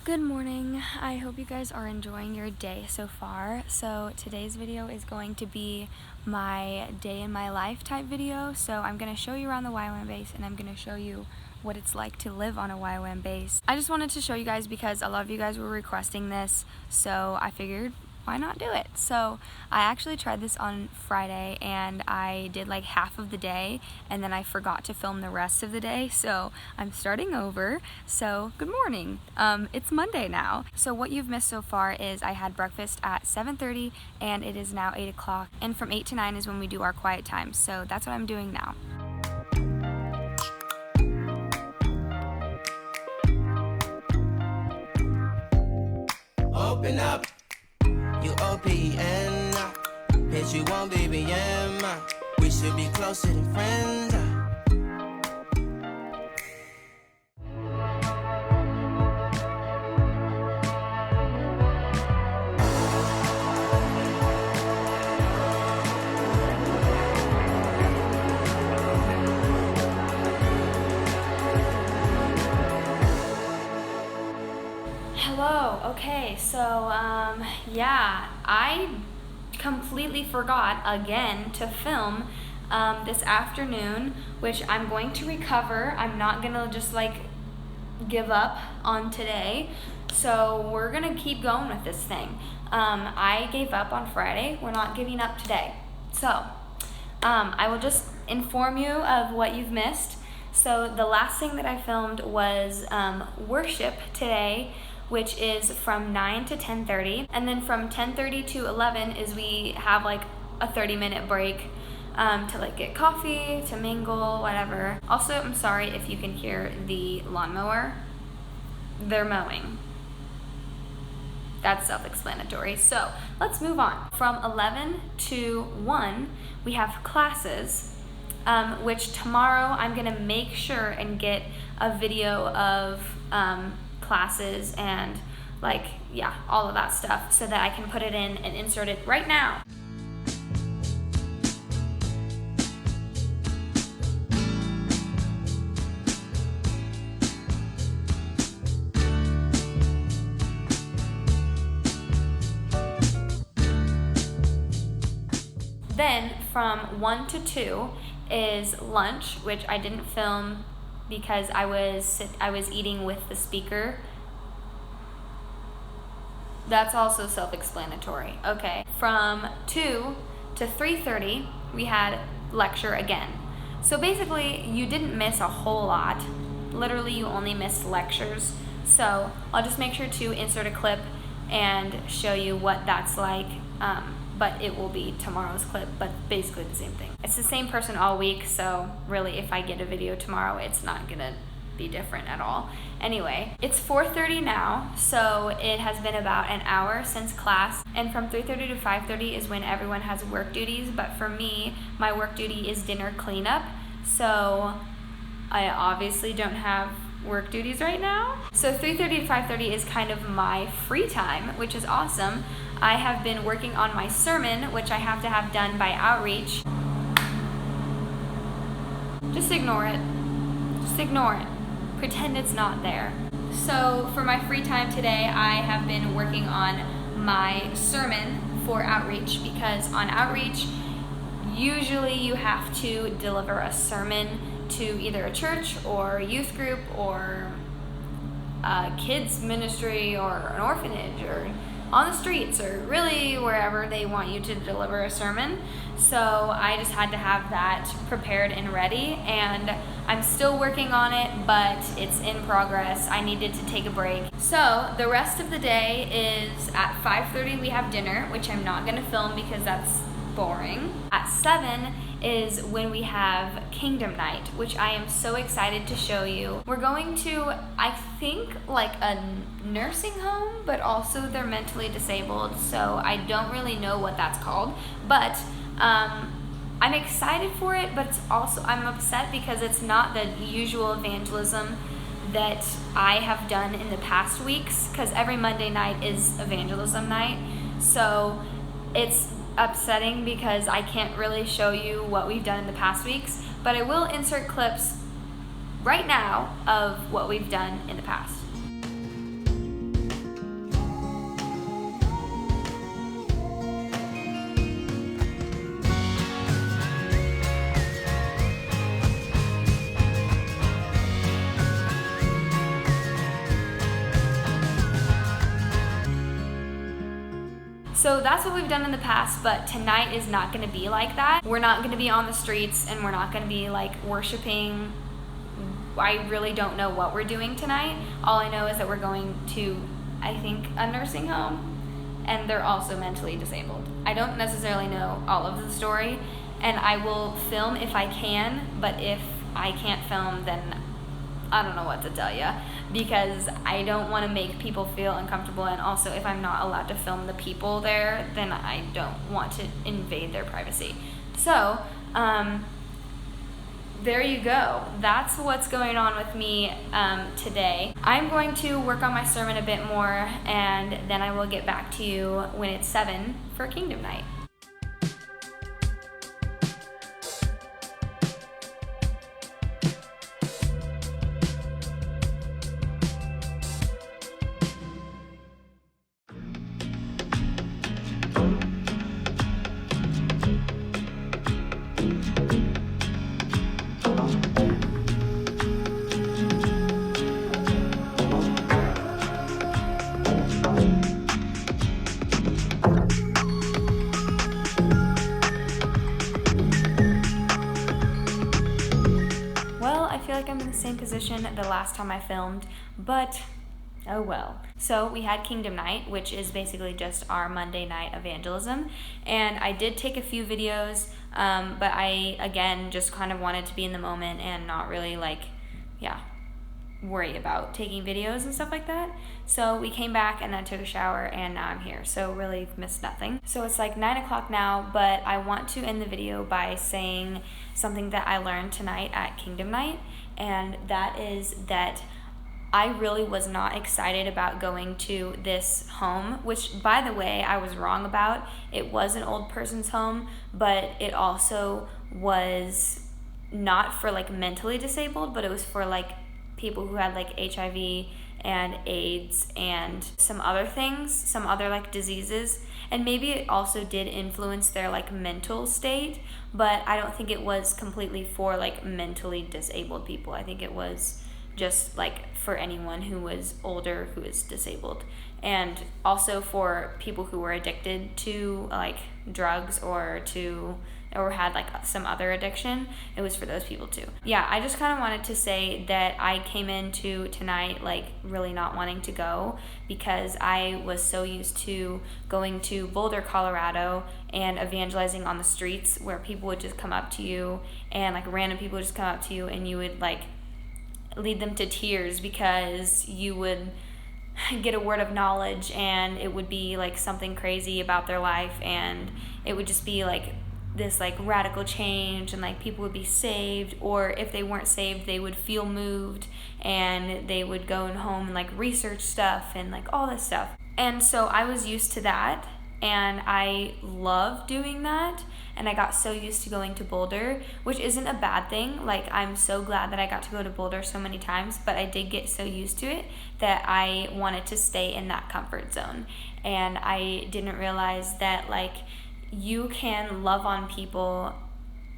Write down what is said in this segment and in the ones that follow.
Good morning. I hope you guys are enjoying your day so far. So today's video is going to be my day in my life type video. So I'm going to show you around the ywam base and I'm going to show you what it's like to live on a ywam base. I just wanted to show you guys because a lot of you guys were requesting this, so I figured why not do it? So I actually tried this on Friday and I did like half of the day and then I forgot to film the rest of the day, so I'm starting over. So good morning. It's Monday now. So what you've missed so far is I had breakfast at 7:30 and it is now 8 o'clock, and from 8 to 9 is when we do our quiet time, so that's what I'm doing now. Open up, UOPN, hit you on BBM, we should be closer than friends. Hello. Okay, so yeah, I completely forgot again to film this afternoon, which I'm going to recover. I'm not gonna just like give up on today, so we're gonna keep going with this thing. I gave up on Friday. We're not giving up today. So I will just inform you of what you've missed. So the last thing that I filmed was worship today, which is from 9 to 10:30, and then from 10:30 to 11 is we have like a 30-minute break to like get coffee, to mingle, whatever. Also, I'm sorry if you can hear the lawnmower. They're mowing. That's self-explanatory. So let's move on. From 11 to 1, we have classes, which tomorrow I'm gonna make sure and get a video of classes and like, yeah, all of that stuff so that I can put it in and insert it right now. Then from 1 to 2 is lunch, which I didn't film because I was eating with the speaker. That's also self-explanatory. Okay. From 2 to 3:30, we had lecture again. So basically, you didn't miss a whole lot. Literally, you only missed lectures. So I'll just make sure to insert a clip and show you what that's like. But it will be tomorrow's clip, but basically the same thing. It's the same person all week, so really if I get a video tomorrow, it's not gonna be different at all. Anyway, it's 4:30 now, so it has been about an hour since class, and from 3:30 to 5:30 is when everyone has work duties, but for me, my work duty is dinner cleanup, so I obviously don't have work duties right now. So 3:30 to 5:30 is kind of my free time, which is awesome. I have been working on my sermon, which I have to have done by outreach. Just ignore it. Just ignore it. Pretend it's not there. So for my free time today, I have been working on my sermon for outreach, because on outreach, usually you have to deliver a sermon to either a church or a youth group or a kids ministry or an orphanage or on the streets or really wherever they want you to deliver a sermon. So I just had to have that prepared and ready, and I'm still working on it, but it's in progress. I needed to take a break. So the rest of the day is at 5:30 we have dinner, which I'm not gonna film because that's boring. At 7 is when we have Kingdom Night, which I am so excited to show you. We're going to, I think, like a nursing home, but also they're mentally disabled, so I don't really know what that's called, but I'm excited for it, but it's also, I'm upset because it's not the usual evangelism that I have done in the past weeks, because every Monday night is evangelism night, so it's upsetting because I can't really show you what we've done in the past weeks, but I will insert clips right now of what we've done in the past. So that's what we've done in the past, but tonight is not gonna be like that. We're not gonna be on the streets and we're not gonna be like worshiping. I really don't know what we're doing tonight. All I know is that we're going to, I think, a nursing home, and they're also mentally disabled. I don't necessarily know all of the story, and I will film if I can, but if I can't film, then I don't know what to tell you, because I don't want to make people feel uncomfortable, and also if I'm not allowed to film the people there, then I don't want to invade their privacy. So, there you go. That's what's going on with me today. I'm going to work on my sermon a bit more, and then I will get back to you when it's 7 for Kingdom Night. I feel like I'm in the same position the last time I filmed, but oh well. So we had Kingdom Night, which is basically just our Monday night evangelism, and I did take a few videos, but I, again, just kind of wanted to be in the moment and not really worry about taking videos and stuff like that. So we came back and then took a shower, and now I'm here, so really missed nothing. So it's like 9 o'clock now, but I want to end the video by saying something that I learned tonight at Kingdom Night, and that is that I really was not excited about going to this home, which, by the way, I was wrong about. It was an old person's home, but it also was not for like mentally disabled, but it was for like people who had like HIV and AIDS and some other things, some other like diseases, and maybe it also did influence their like mental state, but I don't think it was completely for like mentally disabled people. I think it was just like for anyone who was older who is disabled, and also for people who were addicted to like drugs or had like some other addiction. It was for those people too. Yeah, I just kind of wanted to say that I came into tonight like really not wanting to go, because I was so used to going to Boulder, Colorado and evangelizing on the streets, where people would just come up to you, and like random people would just come up to you, and you would like lead them to tears because you would get a word of knowledge, and it would be like something crazy about their life, and it would just be like this like radical change, and like people would be saved, or if they weren't saved they would feel moved, and they would go home and like research stuff and like all this stuff. And so I was used to that, and I love doing that, and I got so used to going to Boulder, which isn't a bad thing. Like, I'm so glad that I got to go to Boulder so many times, but I did get so used to it that I wanted to stay in that comfort zone. And I didn't realize that like you can love on people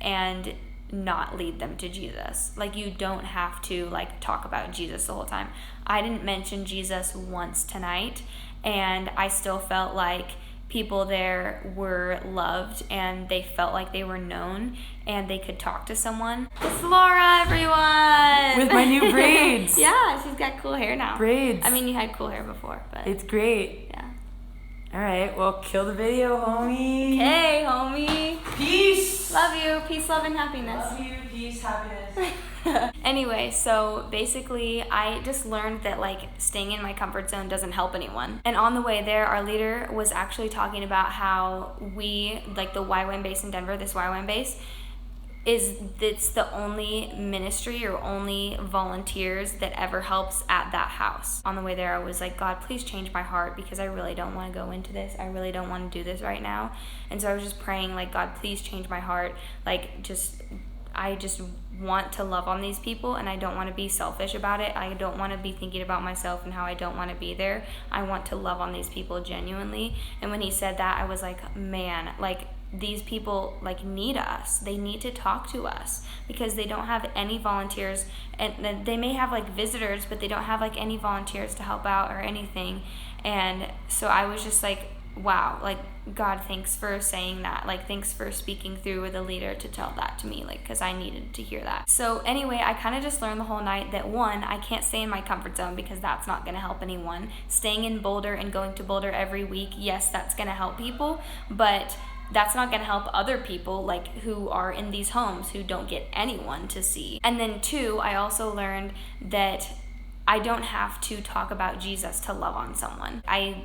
and not lead them to Jesus. Like, you don't have to like talk about Jesus the whole time. I didn't mention Jesus once tonight, and I still felt like people there were loved, and they felt like they were known, and they could talk to someone. It's Laura, everyone! With my new braids. Yeah, she's got cool hair now. Braids. I mean, you had cool hair before, but it's great. Yeah. All right, well, kill the video, homie. Hey, homie. Peace. Love you. Peace, love, and happiness. Love you. Peace, happiness. Anyway, so basically I just learned that like staying in my comfort zone doesn't help anyone. And on the way there, our leader was actually talking about how we, like the ywam base in Denver, this ywam base, it's the only ministry or only volunteers that ever helps at that house. On the way there, I was like, God, please change my heart, because I really don't want to go into this. I really don't want to do this right now. And so I was just praying like, God, please change my heart. Like, I just want to love on these people, and I don't want to be selfish about it. I don't want to be thinking about myself and how I don't want to be there. I want to love on these people genuinely. And when he said that, I was like, man, like these people like need us. They need to talk to us, because they don't have any volunteers, and they may have like visitors, but they don't have like any volunteers to help out or anything. And so I was just like wow, like, God, thanks for saying that. Like, thanks for speaking through with a leader to tell that to me, like, because I needed to hear that. So anyway, I kind of just learned the whole night that, one, I can't stay in my comfort zone because that's not going to help anyone. Staying in Boulder and going to Boulder every week, yes, that's going to help people, but that's not going to help other people, like, who are in these homes who don't get anyone to see. And then two, I also learned that I don't have to talk about Jesus to love on someone. I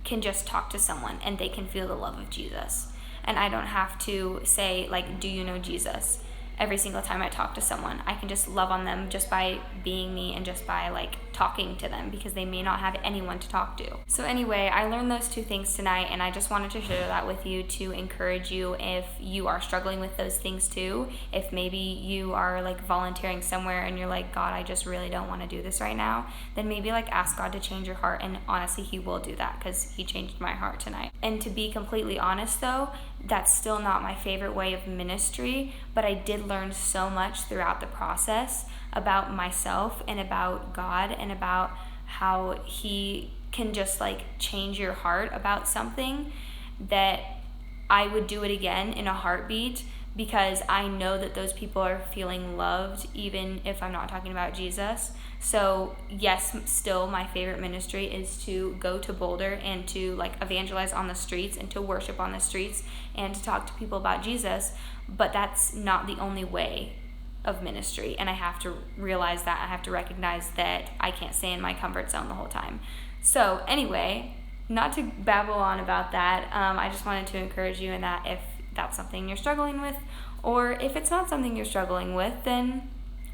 can just talk to someone and they can feel the love of Jesus. And I don't have to say, like, do you know Jesus? Every single time I talk to someone, I can just love on them just by being me and just by, like, talking to them, because they may not have anyone to talk to. So anyway, I learned those two things tonight, and I just wanted to share that with you to encourage you if you are struggling with those things too. If maybe you are, like, volunteering somewhere and you're like, God, I just really don't want to do this right now, then maybe, like, ask God to change your heart, and honestly, he will do that, because he changed my heart tonight. And to be completely honest though, that's still not my favorite way of ministry, but I did learn so much throughout the process about myself and about God and about how he can just, like, change your heart about something, that I would do it again in a heartbeat, because I know that those people are feeling loved even if I'm not talking about Jesus. So yes, still my favorite ministry is to go to Boulder and to, like, evangelize on the streets and to worship on the streets and to talk to people about Jesus, but that's not the only way of ministry, and I have to realize that. I have to recognize that I can't stay in my comfort zone the whole time. So anyway, not to babble on about that, I just wanted to encourage you in that if that's something you're struggling with, or if it's not something you're struggling with, then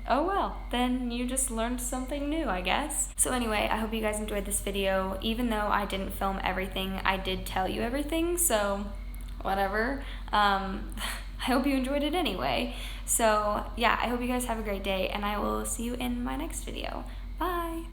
oh well, then you just learned something new, I guess. So anyway, I hope you guys enjoyed this video. Even though I didn't film everything, I did tell you everything, so whatever. I hope you enjoyed it anyway. So yeah, I hope you guys have a great day, and I will see you in my next video.